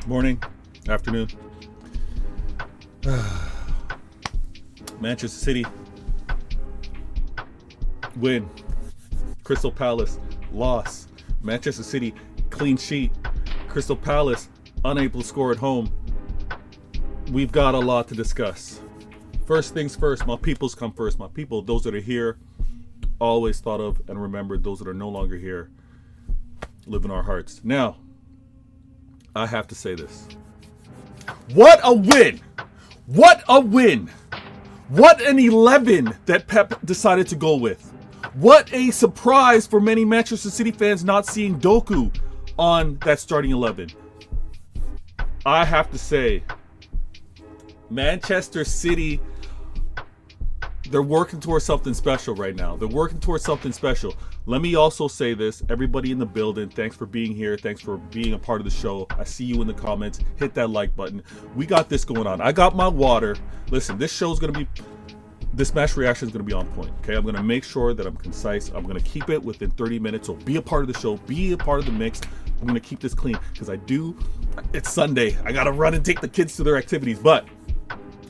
Morning, afternoon. Manchester City win. Crystal Palace loss. Manchester City clean sheet. Crystal Palace unable to score at home. We've got a lot to discuss. First things first, my peoples come first. My people, those that are here, always thought of and remembered. Those that are no longer here, live in our hearts. Now, I have to say this. What a win! What a win! What an 11 that Pep decided to go with. What a surprise for many Manchester City fans not seeing Doku on that starting 11. I have to say, Manchester City, they're working towards something special right now. They're working towards something special. Let me also say this. Everybody in the building, thanks for being here. Thanks for being a part of the show. I see you in the comments. Hit that like button. We got this going on. I got my water. Listen, this match reaction is going to be on point. Okay, I'm going to make sure that I'm concise. I'm going to keep it within 30 minutes. So be a part of the show. Be a part of the mix. I'm going to keep this clean because it's Sunday. I got to run and take the kids to their activities. But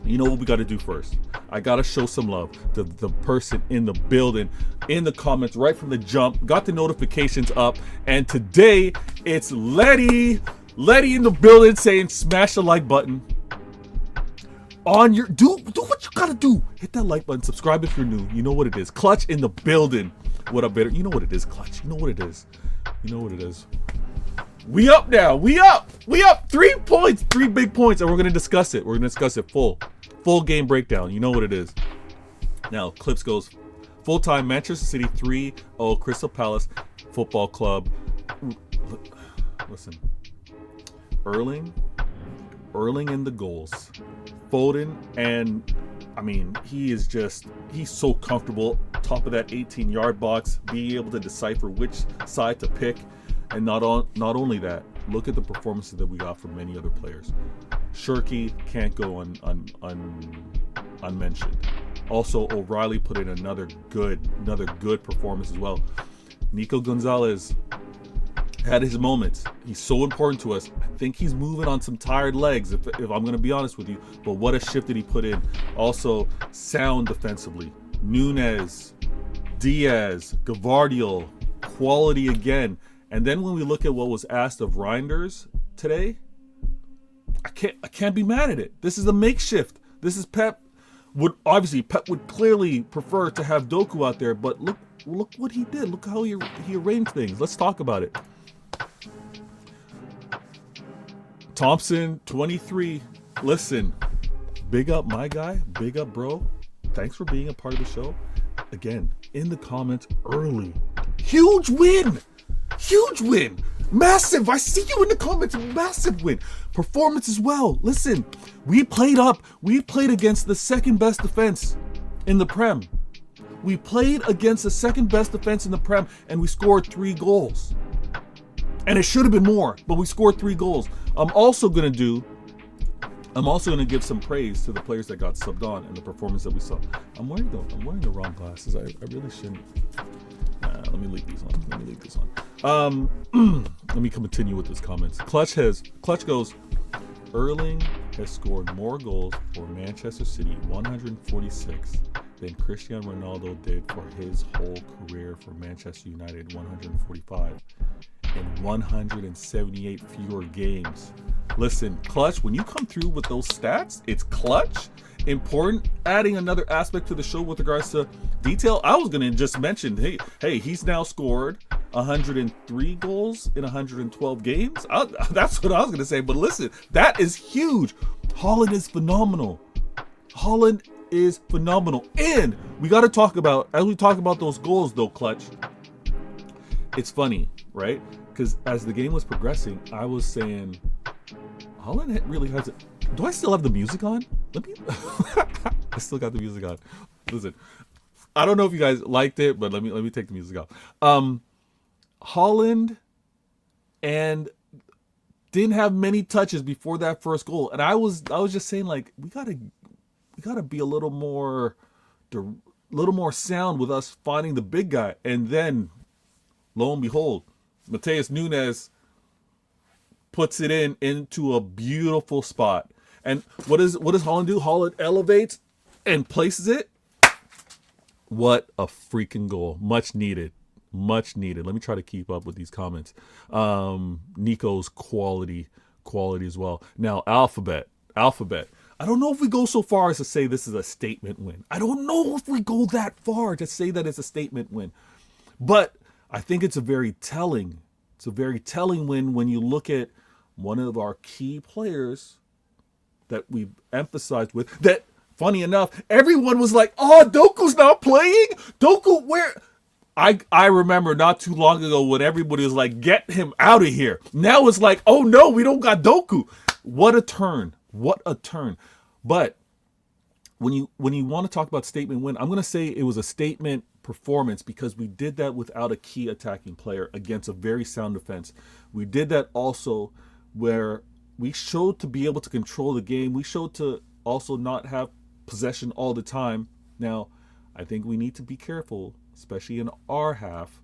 you know what we got to do first? I got to show some love to the person in the building, in the comments, right from the jump. Got the notifications up. And today, it's Letty. Letty in the building saying smash the like button. Do what you got to do. Hit that like button. Subscribe if you're new. You know what it is. Clutch in the building. What up, Vator? You know what it is, Clutch. You know what it is. You know what it is. We up now. We up. 3 points. 3 big points. And we're going to discuss it. We're going to discuss it full game breakdown. You know what it is. Now, clips goes full-time Manchester City 3-0 Crystal Palace Football Club. Listen. Erling in the goals. Foden, and I mean, he's so comfortable top of that 18-yard box, being able to decipher which side to pick. And not only that, look at the performances that we got from many other players. Shirky can't go unmentioned. Also, O'Reilly put in another good performance as well. Nico Gonzalez had his moments. He's so important to us. I think he's moving on some tired legs, if I'm going to be honest with you. But what a shift did he put in. Also, sound defensively. Nunez, Diaz, Gavardiol, quality again. And then when we look at what was asked of Reinders today, I can't be mad at it. This is a makeshift. This is Pep would clearly prefer to have Doku out there, but look what he did. Look how he arranged things. Let's talk about it. Thompson, 23. Listen, big up my guy. Big up, bro. Thanks for being a part of the show. Again, in the comments early. Huge win. Massive. I see you in the comments. Massive win. Performance as well. Listen, we played against the second best defense in the Prem. We played against the second best defense in the Prem, and we scored 3 goals. And it should have been more, but we scored 3 goals. I'm also going to give some praise to the players that got subbed on and the performance that we saw. I'm wearing the wrong glasses. I really shouldn't. Let me leave these on. Let me continue with his comments. Clutch goes, Erling has scored more goals for Manchester City, 146, than Cristiano Ronaldo did for his whole career for Manchester United, 145. In 178 fewer games. Listen, Clutch, when you come through with those stats, it's clutch, important, adding another aspect to the show with regards to detail. I was going to just mention, hey, he's now scored 103 goals in 112 games. That's what I was going to say, but listen, that is huge. Haaland is phenomenal. And we got to talk about, as we talk about those goals though, Clutch, it's funny, right? Because as the game was progressing, I was saying, Haaland really has it. Do I still have the music on? I still got the music on. Listen, I don't know if you guys liked it, but let me take the music off. Haaland and didn't have many touches before that first goal, and I was just saying, like, we gotta be a little more sound with us finding the big guy, and then lo and behold, Mateus Nunes puts it into a beautiful spot. And what does Holland do? Holland elevates and places it. What a freaking goal. Much needed. Much needed. Let me try to keep up with these comments. Nico's quality as well. Now, Alphabet. I don't know if we go so far as to say this is a statement win. I don't know if we go that far to say that it's a statement win. But I think it's a very telling win when you look at one of our key players that we've emphasized with. That, funny enough, everyone was like, oh, Doku's not playing? Doku, where? I remember not too long ago when everybody was like, get him out of here. Now it's like, oh no, we don't got Doku. What a turn. But when you want to talk about statement win, I'm going to say it was a statement performance because we did that without a key attacking player against a very sound defense. We did that also where we showed to be able to control the game. We showed to also not have possession all the time. Now, I think we need to be careful, especially in our half,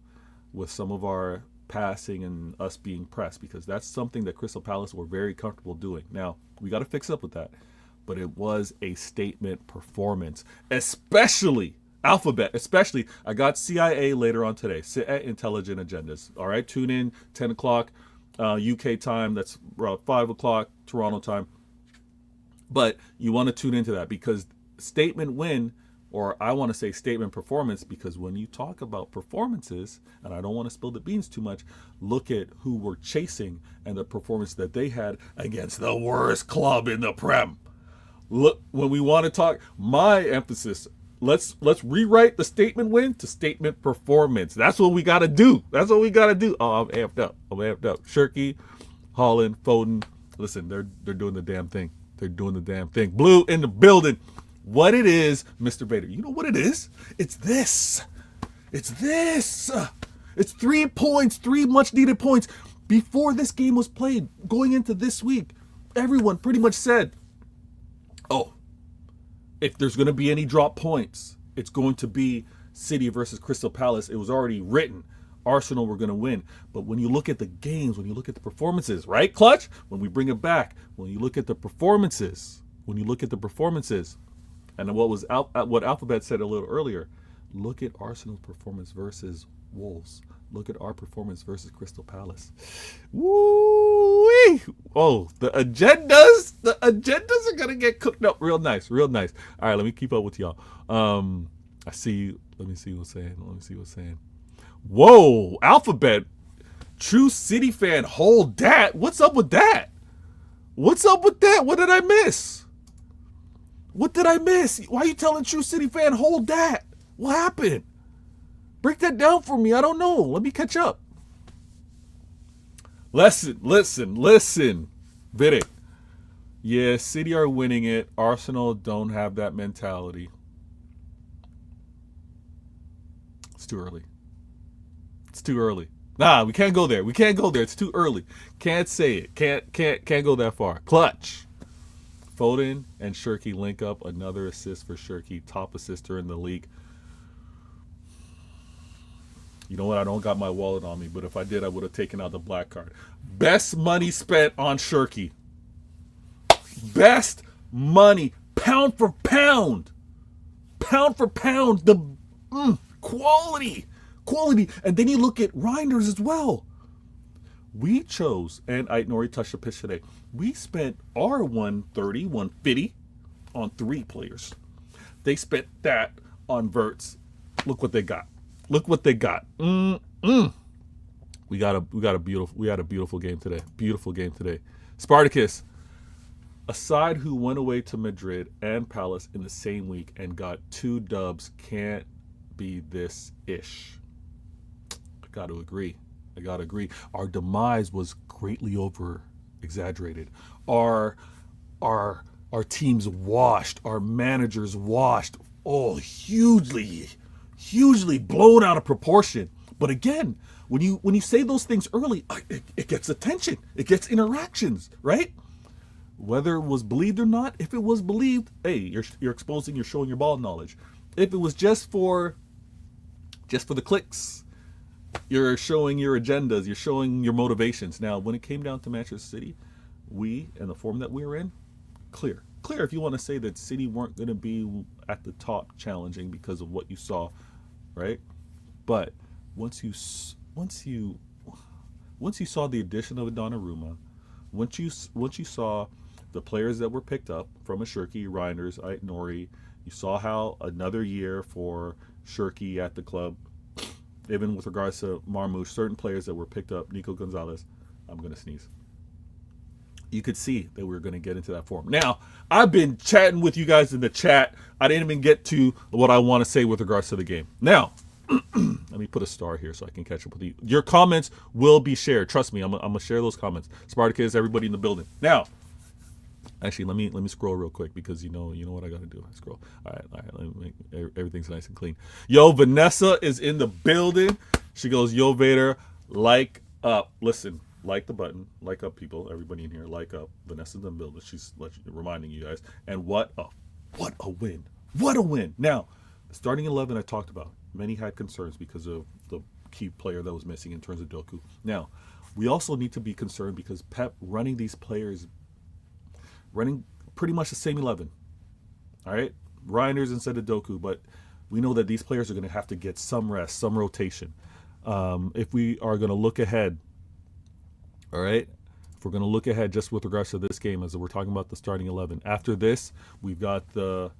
with some of our passing and us being pressed, because that's something that Crystal Palace were very comfortable doing. Now, we got to fix up with that. But it was a statement performance, especially Alphabet, especially. I got CIA later on today, Intelligent Agendas. All right, tune in, 10 o'clock UK time. That's around 5 o'clock Toronto time. But you want to tune into that because statement win, or I want to say statement performance, because when you talk about performances, and I don't want to spill the beans too much, look at who we're chasing and the performance that they had against the worst club in the Prem. Look, when we want to talk, my emphasis, let's rewrite the statement win to statement performance. That's what we got to do. Oh, I'm amped up. Shirky, Holland, Foden. Listen, they're doing the damn thing. Blue in the building. What it is, Mr. Vator. You know what it is? It's this. It's 3 points, 3 much needed points. Before this game was played, going into this week, everyone pretty much said, oh, if there's going to be any drop points, it's going to be City versus Crystal Palace. It was already written. Arsenal were going to win. But when you look at the games, when you look at the performances, right, Clutch? When we bring it back, when you look at the performances, and what Alphabet said a little earlier, look at Arsenal's performance versus Wolves. Look at our performance versus Crystal Palace. Woo-wee! Oh, the agendas are gonna get cooked up real nice. All right, let me keep up with y'all. I see. Let me see what's saying. Whoa, Alphabet, true City fan. Hold that. What's up with that? What did I miss? Why are you telling true City fan hold that? What happened? Break that down for me. I don't know. Let me catch up. Listen. Vidic. Yeah, City are winning it. Arsenal don't have that mentality. It's too early. Nah, we can't go there. It's too early. Can't say it. Can't go that far. Clutch. Foden and Shirky link up. Another assist for Shirky. Top assister in the league. You know what? I don't got my wallet on me, but if I did, I would have taken out the black card. Best money spent on Shirky. Best money. Pound for pound. The quality. And then you look at Reinders as well. We chose, and Nori touched the pitch today, we spent our 130, 150 on 3 players. They spent that on Verts. Look what they got. We had a beautiful game today. Spartacus, a side who went away to Madrid and Palace in the same week and got 2 dubs, can't be this ish. I got to agree. Our demise was greatly over exaggerated. Our teams washed. Our managers washed. Oh, hugely blown out of proportion. But again, when you say those things early, it gets attention. It gets interactions, right? Whether it was believed or not, if it was believed, hey, you're showing your ball knowledge. If it was just for the clicks, You're showing your agendas. You're showing your motivations. Now, when it came down to Manchester City, we, and the form that we were in, clear. Clear if you want to say that City weren't going to be at the top challenging because of what you saw, right? But once you once you once you saw the addition of a Donnarumma, once you saw the players that were picked up from a Shirky, Reinders, Nori, you saw how another year for Shirky at the club, even with regards to Marmoush, certain players that were picked up, Nico Gonzalez, I'm going to sneeze. You could see that we were going to get into that form. Now, I've been chatting with you guys in the chat. I didn't even get to what I want to say with regards to the game. Now, let me put a star here so I can catch up with you. Your comments will be shared. Trust me, I'm going to share those comments. Spartacus, everybody in the building. Now, actually, let me scroll real quick because you know what I got to do. I scroll. All right. Let me make everything's nice and clean. Yo, Vanessa is in the building. She goes, yo, Vator, like up. Listen, like the button, like up, people. Everybody in here, like up. Vanessa's in the building. She's reminding you guys. And what a win! What a win! Now, the starting 11 I talked about. Many had concerns because of the key player that was missing in terms of Doku. Now, we also need to be concerned because Pep running these players, running pretty much the same 11. All right? Reinders instead of Doku, but we know that these players are going to have to get some rest, some rotation. If we are going to look ahead, all right? If we're going to look ahead just with regards to this game, as we're talking about the starting 11. After this, we got the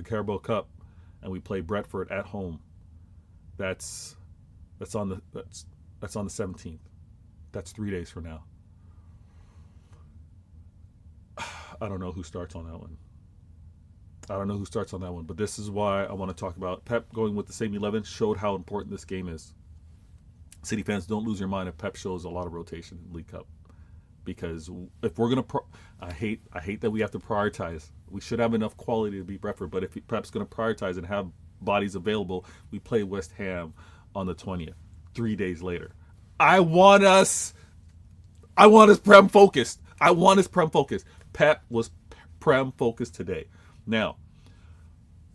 Carabao Cup, and we play Brentford at home. That's on the 17th. That's 3 days from now. I don't know who starts on that one. But this is why I want to talk about Pep going with the same 11 showed how important this game is. City fans, don't lose your mind if Pep shows a lot of rotation in League Cup. Because if we're going to... I hate that we have to prioritize. We should have enough quality to beat Brentford. But if Pep's going to prioritize and have bodies available, we play West Ham on the 20th, 3 days later. I want us Prem focused. Pep was Prem focused today. Now,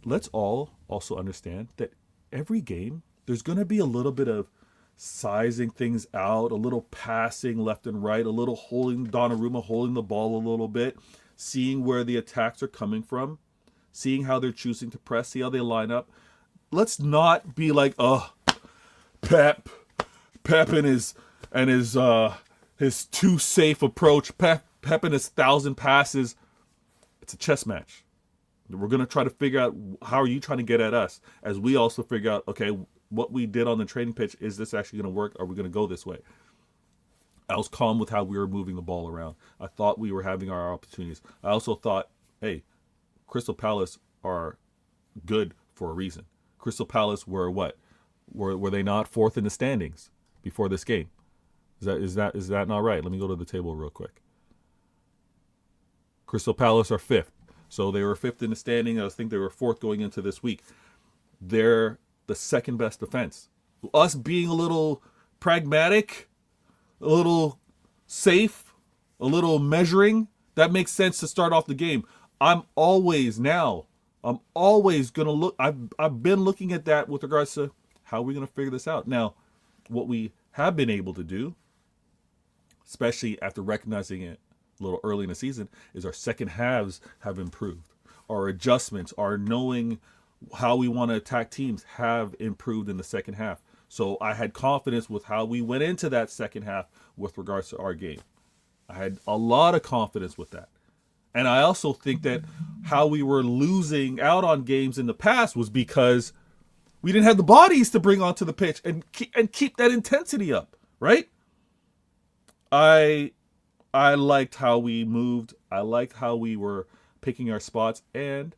let's all also understand that every game, there's going to be a little bit of sizing things out, a little passing left and right, a little Donnarumma holding the ball a little bit, seeing where the attacks are coming from, seeing how they're choosing to press, see how they line up. Let's not be like, Pep and his too safe approach, Pep and his 1,000 passes. It's a chess match. We're going to try to figure out how are you trying to get at us as we also figure out, okay, what we did on the training pitch, is this actually going to work? Are we going to go this way? I was calm with how we were moving the ball around. I thought we were having our opportunities. I also thought, hey, Crystal Palace are good for a reason. Crystal Palace were what? Were they not fourth in the standings before this game? Is that not right? Let me go to the table real quick. Crystal Palace are fifth. So they were fifth in the standing. I think they were fourth going into this week. They're the second best defense. Us being a little pragmatic, a little safe, a little measuring, that makes sense to start off the game. I'm always going to look. I've been looking at that with regards to how we're going to figure this out. Now, what we have been able to do, especially after recognizing it a little early in the season, is our second halves have improved. Our adjustments, our knowing how we want to attack teams have improved in the second half. So I had confidence with how we went into that second half with regards to our game. I had a lot of confidence with that. And I also think that how we were losing out on games in the past was because we didn't have the bodies to bring onto the pitch and keep that intensity up, right? I liked how we moved. I liked how we were picking our spots. And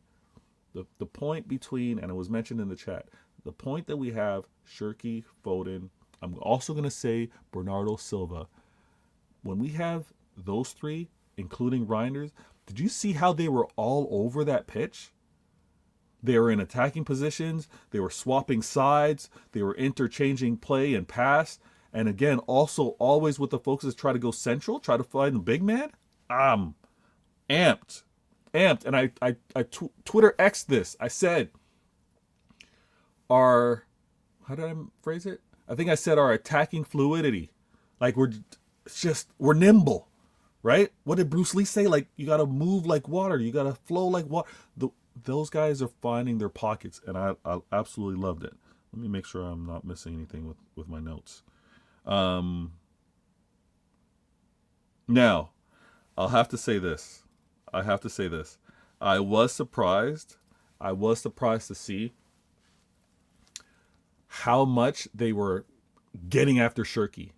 the point between, and it was mentioned in the chat, the point that we have Shirky, Foden, I'm also going to say Bernardo Silva. When we have those three, including Reinders, did you see how they were all over that pitch? They were in attacking positions. They were swapping sides. They were interchanging play and pass. And again, also always with the focus to try to go central, try to find the big man. I'm amped. And I Twitter X'd this. I said, how how did I phrase it? I think I said our attacking fluidity. Like we're nimble, right? What did Bruce Lee say? Like you got to move like water. You got to flow like water. Those guys are finding their pockets, and I absolutely loved it. Let me make sure I'm not missing anything with my notes. Now, I'll have to say this. I was surprised to see how much they were getting after Shirky.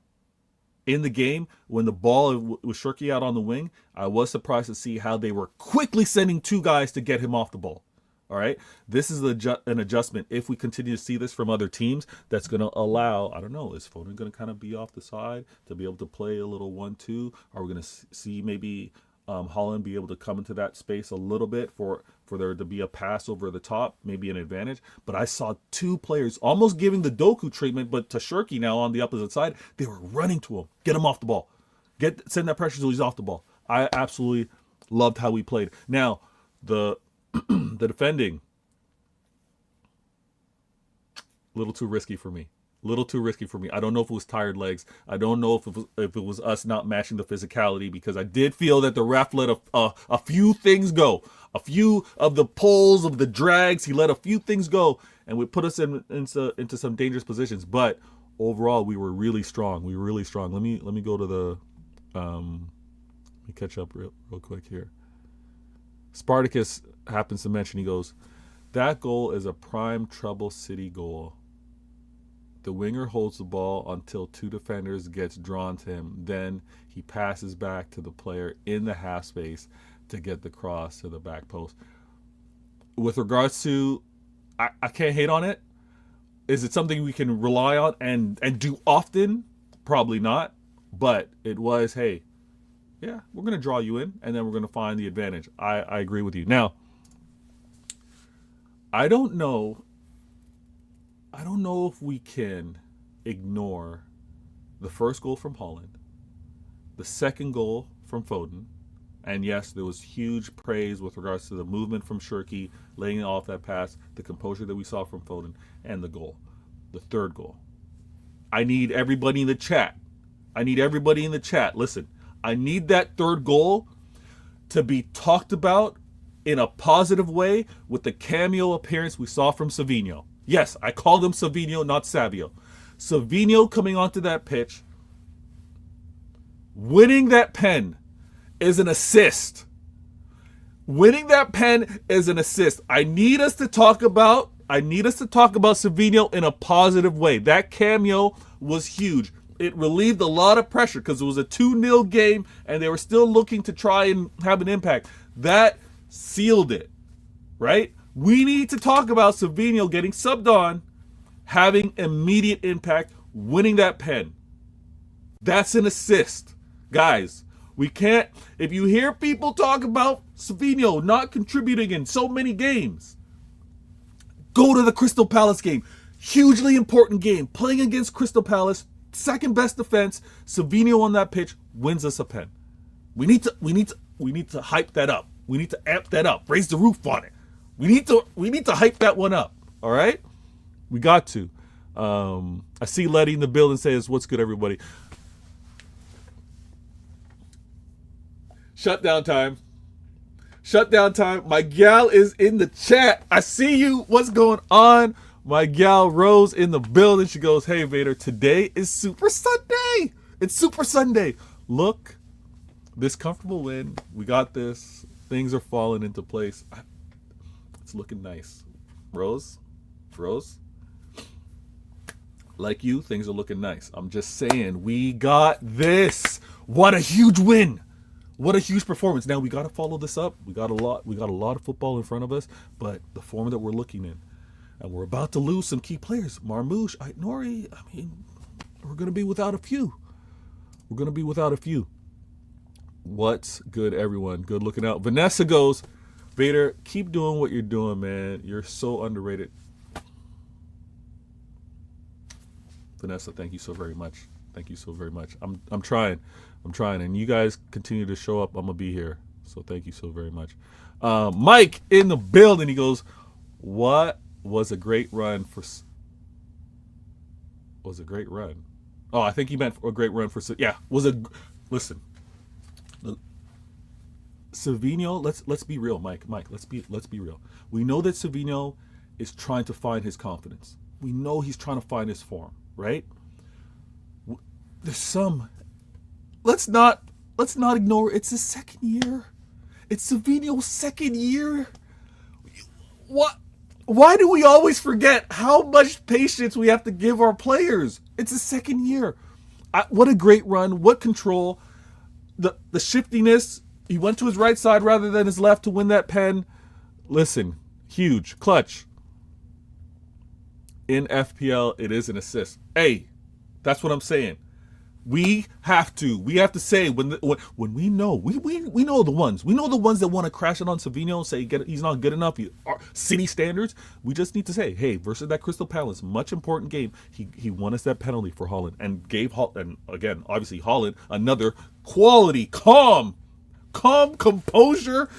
In the game, when the ball was Shirky out on the wing, I was surprised to see how they were quickly sending two guys to get him off the ball. All right? This is an adjustment. If we continue to see this from other teams, that's going to allow, I don't know, is Foden going to kind of be off the side to be able to play a little 1-2? Are we going to see maybe Holland be able to come into that space a little bit for there to be a pass over the top, maybe an advantage? But I saw two players almost giving the Doku treatment, but to Shirky now on the opposite side, they were running to him, get him off the ball, send that pressure so he's off the ball. I absolutely loved how we played. Now, the defending, a little too risky for me. I don't know if it was tired legs. I don't know if it was us not matching the physicality, because I did feel that the ref let a few things go. A few of the pulls, of the drags, he let a few things go, and would put us into some dangerous positions. But overall, we were really strong. Let me go to the let me catch up real quick here. Spartacus happens to mention, he goes, that goal is a prime Trouble City goal. The winger holds the ball until two defenders gets drawn to him. Then he passes back to the player in the half space to get the cross to the back post. With regards to, I can't hate on it. Is it something we can rely on and do often? Probably not. But it was, hey, yeah, we're going to draw you in, and then we're going to find the advantage. I agree with you. Now, I don't know if we can ignore the first goal from Holland, the second goal from Foden, and yes, there was huge praise with regards to the movement from Shirky, laying off that pass, the composure that we saw from Foden, and the goal, the third goal. I need everybody in the chat. Listen, I need that third goal to be talked about in a positive way with the cameo appearance we saw from Savinho. Yes, I called him Savinho, not Savio. Savinho coming onto that pitch, winning that pen is an assist. I need us to talk about Savinho in a positive way. That cameo was huge. It relieved a lot of pressure because it was a 2-0 game and they were still looking to try and have an impact. That sealed it, right? We need to talk about Savinho getting subbed on, having immediate impact, winning that pen. That's an assist. Guys, we can't, if you hear people talk about Savinho not contributing in so many games, go to the Crystal Palace game. Hugely important game. Playing against Crystal Palace, second best defense, Savinho on that pitch wins us a pen. We need to hype that up. We need to amp that up. Raise the roof on it. We need to hype that one up. All right? We got to. I see Letty in the building says, what's good, everybody? Shutdown time. My gal is in the chat. I see you. What's going on? My gal Rose in the building. She goes, hey, Vator, today is Super Sunday. It's Super Sunday. Look, this comfortable win. We got this. Things are falling into place. It's looking nice. Rose, like you, things are looking nice. I'm just saying, we got this. What a huge win. What a huge performance. Now we got to follow this up. We got a lot of football in front of us, but the form that we're looking in, and we're about to lose some key players. Marmoush, Nori, we're going to be without a few. What's good, everyone? Good looking out. Vanessa goes, Vader, keep doing what you're doing, man. You're so underrated. Vanessa, thank you so very much. I'm trying, and you guys continue to show up. I'm gonna be here, so thank you so very much. Mike in the building. He goes, what was a great run for Was a great run. Oh, I think he meant a great run for. Yeah, was a. Listen, Savinho. Let's be real, Mike. Mike, let's be real. We know that Savinho is trying to find his confidence. We know he's trying to find his form, right? There's some. Let's not ignore. It's his second year. It's Savinho's second year. What? Why do we always forget how much patience we have to give our players? It's his second year. What a great run. What control. The shiftiness. He went to his right side rather than his left to win that pen. Listen, huge. Clutch. In FPL, it is an assist. Hey, that's what I'm saying. We have to say when we know we know the ones that want to crash it on Savinho and say he's not good enough. City standards. We just need to say, hey, versus that Crystal Palace, much important game. He won us that penalty for Holland and gave and again obviously Holland another quality composure.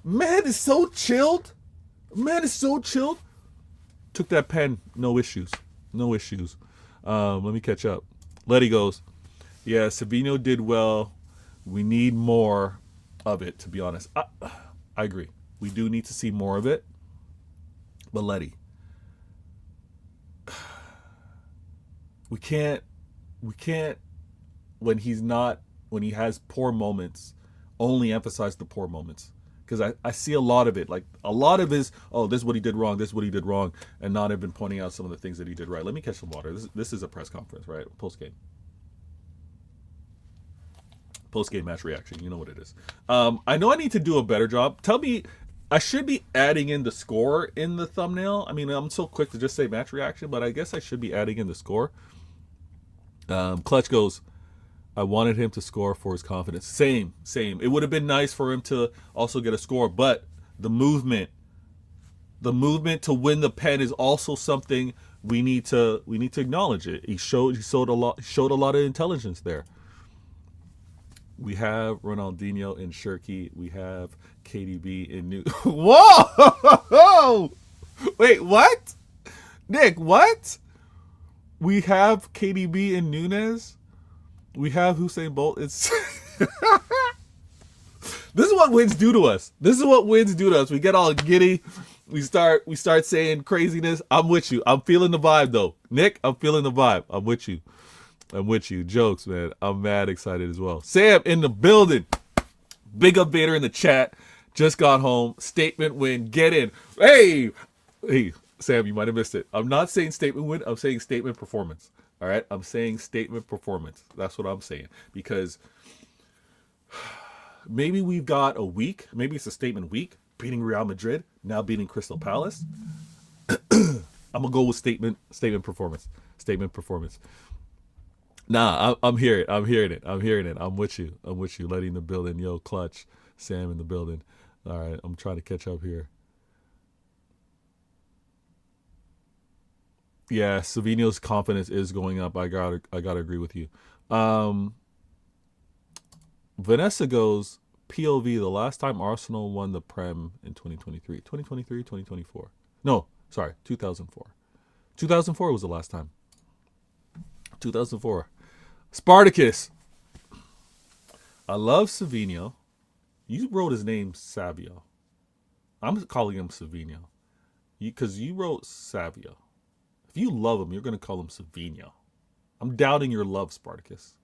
Man is so chilled. Took that pen, no issues. Let me catch up. Letty goes, yeah, Savinho did well. We need more of it, to be honest. I agree. We do need to see more of it. But Letty, we can't, when he has poor moments, only emphasize the poor moments. Because I see a lot of it. Like, a lot of his, this is what he did wrong, and not even pointing out some of the things that he did right. Let me catch some water. This is a press conference, right? Post-game match reaction. You know what it is. I know I need to do a better job. Tell me, I should be adding in the score in the thumbnail. I mean, I'm so quick to just say match reaction, but I guess I should be adding in the score. Clutch goes, I wanted him to score for his confidence. Same. It would have been nice for him to also get a score, but the movement to win the pen is also something we need to acknowledge it. He showed a lot of intelligence there. We have Ronaldinho in Shirky. We have KDB in New. Whoa! Wait, what? Nick, what? We have KDB in Nunes. We have Usain Bolt. It's this is what wins do to us. We get all giddy. We start saying craziness. I'm with you. I'm feeling the vibe though. Nick, I'm feeling the vibe. I'm with you. Jokes, man. I'm mad excited as well. Sam in the building. Big up Vator in the chat. Just got home. Statement win. Get in. Hey, Sam, you might have missed it. I'm not saying statement win. I'm saying statement performance. All right, I'm saying statement performance. That's what I'm saying. Because maybe we've got a week. Maybe it's a statement week. Beating Real Madrid. Now beating Crystal Palace. I'm going to go with statement performance. Statement performance. Nah, I'm hearing it. I'm with you. Letting the building. Yo, Clutch. Sam in the building. All right, I'm trying to catch up here. Yeah, Savinho's confidence is going up. I gotta agree with you. Vanessa goes, POV, the last time Arsenal won the Prem in 2023. 2024. No, sorry, 2004. 2004 was the last time. 2004. Spartacus. I love Savinho. You wrote his name Savio. I'm calling him Savinho. Because you wrote Savio. If you love him, you're going to call him Savinho. I'm doubting your love, Spartacus.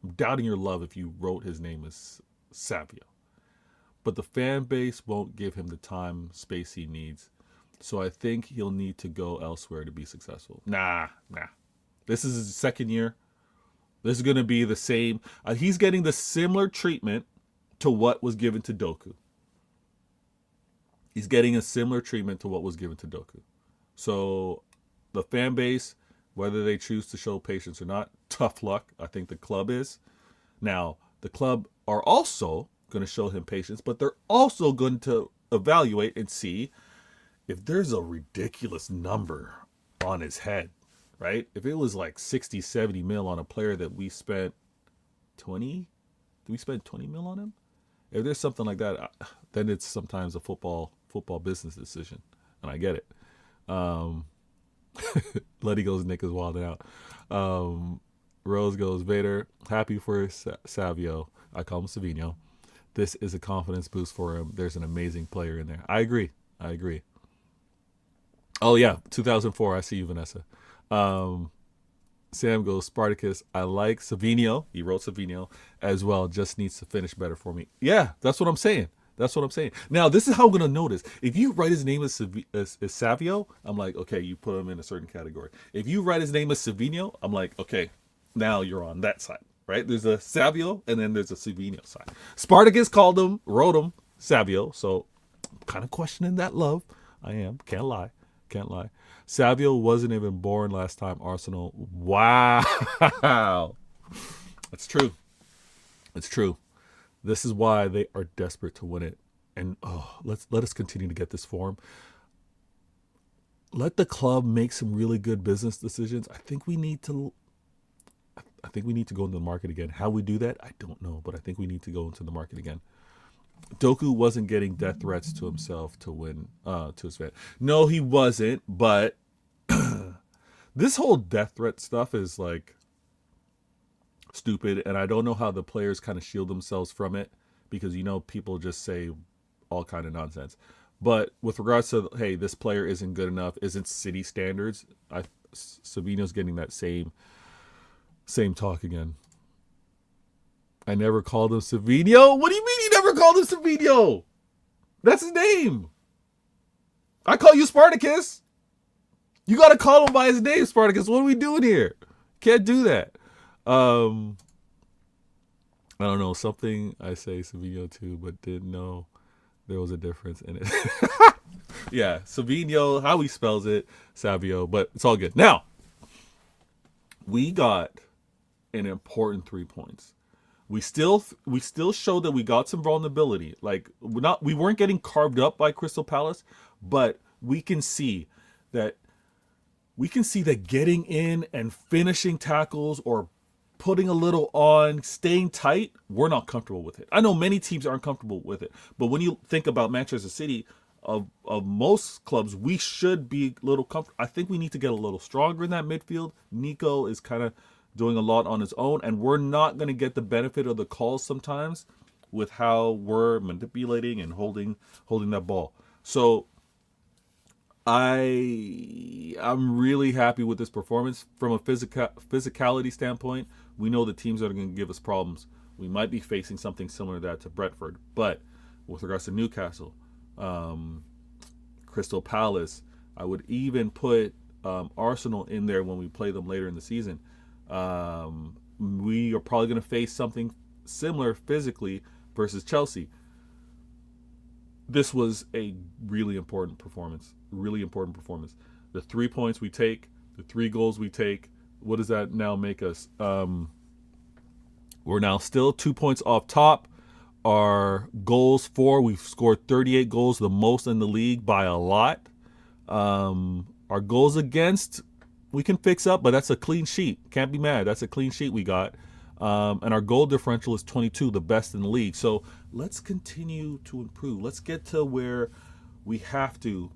I'm doubting your love if you wrote his name as Savio. But the fan base won't give him the time, space he needs. So I think he'll need to go elsewhere to be successful. Nah. This is his second year. This is going to be the same. He's getting the similar treatment to what was given to Doku. He's getting a similar treatment to what was given to Doku. So the fan base, whether they choose to show patience or not, tough luck. I think the club is. Now, the club are also going to show him patience, but they're also going to evaluate and see if there's a ridiculous number on his head, right? If it was like 60, 70 mil on a player that we spent 20, did we spend 20 mil on him? If there's something like that, then it's sometimes a football business decision, and I get it. Letty goes, Nick is wilding out. Rose goes, Vader, happy for Savio. I call him Savino. This is a confidence boost for him. There's an amazing player in there. I agree. Oh, yeah, 2004. I see you, Vanessa. Sam goes, Spartacus, I like Savino. He wrote Savino as well. Just needs to finish better for me. Yeah, that's what I'm saying. Now, this is how I'm going to notice. If you write his name as Savio, I'm like, okay, you put him in a certain category. If you write his name as Savino, I'm like, okay, now you're on that side, right? There's a Savio and then there's a Savino side. Spartacus wrote him Savio. So I'm kind of questioning that love. I am. Can't lie. Savio wasn't even born last time Arsenal. Wow. It's true. This is why they are desperate to win it. And let us continue to get this form. Let the club make some really good business decisions. I think we need to go into the market again. How we do that, I don't know, but I think we need to go into the market again. Doku wasn't getting death threats to himself to win to his fan. No, he wasn't, but this whole death threat stuff is like stupid, and I don't know how the players kind of shield themselves from it, because people just say all kind of nonsense. But with regards to, hey, this player isn't good enough, isn't City standards, Savino's getting that same talk again. I never called him Savino. What do you mean you never called him Savino? That's his name. I call you Spartacus. You got to call him by his name, Spartacus. What are we doing here? Can't do that. I don't know. Something I say Savino too, but didn't know there was a difference in it. Yeah, Savino, how he spells it, Savio, but it's all good. Now, we got an important 3 points. We still showed that we got some vulnerability. Like we weren't getting carved up by Crystal Palace, but we can see that getting in and finishing tackles or putting a little on, staying tight, we're not comfortable with it. I know many teams aren't comfortable with it, but when you think about Manchester City, of most clubs, we should be a little comfortable. I think we need to get a little stronger in that midfield. Nico is kind of doing a lot on his own, and we're not going to get the benefit of the calls sometimes with how we're manipulating and holding that ball. So I'm really happy with this performance. From a physicality standpoint, we know the teams that are going to give us problems. We might be facing something similar to that to Brentford, but with regards to Newcastle, Crystal Palace, I would even put Arsenal in there when we play them later in the season. We are probably going to face something similar physically versus Chelsea. This was a really important performance. The 3 points we take, the 3 goals we take, what does that now make us? We're now still 2 points off top. Our goals for, we've scored 38 goals, the most in the league by a lot. Our goals against, we can fix up, but that's a clean sheet. Can't be mad. That's a clean sheet we got. And our goal differential is 22, the best in the league. So let's continue to improve. Let's get to where we have to,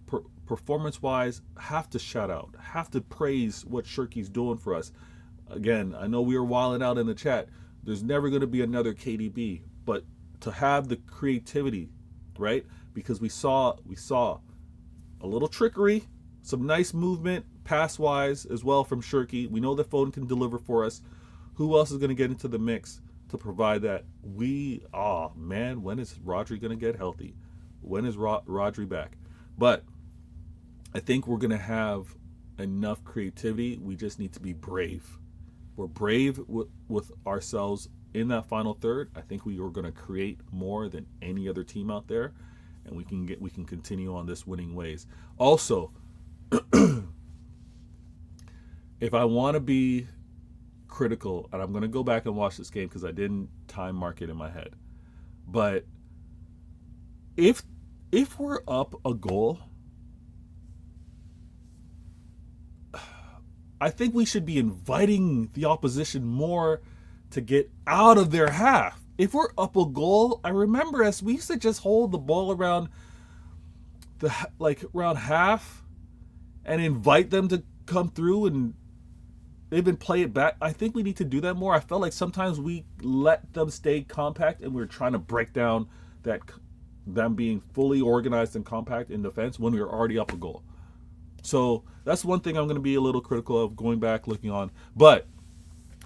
performance-wise, have to shout out, have to praise what Shirky's doing for us. Again, I know we were wilding out in the chat. There's never going to be another KDB, but to have the creativity, right? Because we saw a little trickery, some nice movement, pass-wise as well from Shirky. We know that Foden can deliver for us. Who else is going to get into the mix to provide that? When is Rodri going to get healthy? When is Rodri back? But I think we're going to have enough creativity. We just need to be brave. We're brave with ourselves in that final third. I think we are going to create more than any other team out there, and we can continue on this winning ways. Also, if I want to be critical, and I'm going to go back and watch this game because I didn't time mark it in my head, but if we're up a goal, I think we should be inviting the opposition more to get out of their half. If we're up a goal, I remember us, we used to just hold the ball around half and invite them come through and even play it back. I think we need to do that more. I felt like sometimes we let them stay compact and we're trying to break down that them being fully organized and compact in defense when we were already up a goal. So that's one thing I'm going to be a little critical of going back, looking on. But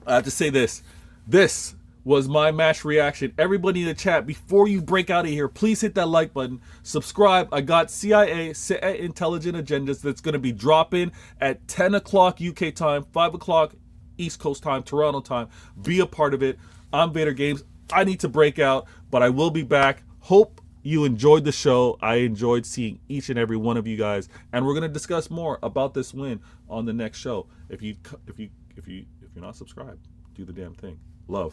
I have to say this. This was my match reaction. Everybody in the chat, before you break out of here, please hit that like button. Subscribe. I got CIA, Intelligent Agendas, that's going to be dropping at 10 o'clock UK time, 5 o'clock East Coast time, Toronto time. Be a part of it. I'm Vator Games. I need to break out, but I will be back. Hope you enjoyed the show. I enjoyed seeing each and every one of you guys, and we're going to discuss more about this win on the next show. If you're not subscribed, do the damn thing. Love.